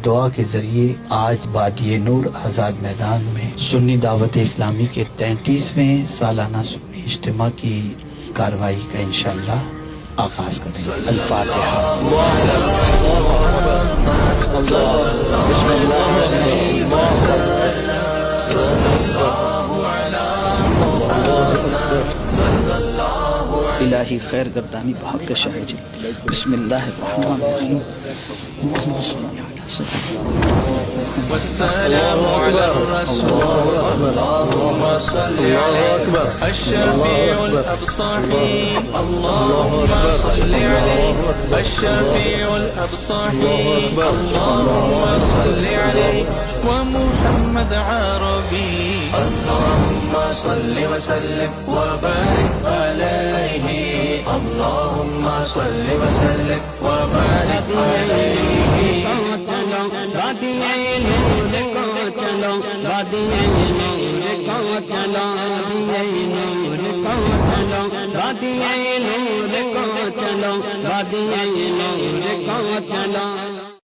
دعا کے ذریعے آج وادی نور آزاد میدان میں سنی دعوت اسلامی کے 33ویں سالانہ سنی اجتماع کی کارروائی کا انشاءاللہ آغاز کریں گے۔ الفاتحہ۔ بسم الہی خیر گردانی بحق شاہ جی۔ بسم اللہ الرحمن الرحیم۔ والسلام على الرسول اللهم صل عليه الشفيع الأبطحي اللهم صل عليه الشفيع الأبطحي اللهم صل عليه ومحمد عربي اللهم صل وسلم وبارك عليه اللهم صل وسلم وبارك عليه چلو وادی نور کو چلو وادی نور کو چلو وادی نور کو چلو وادی نور کو چلو وادی نور کو چلو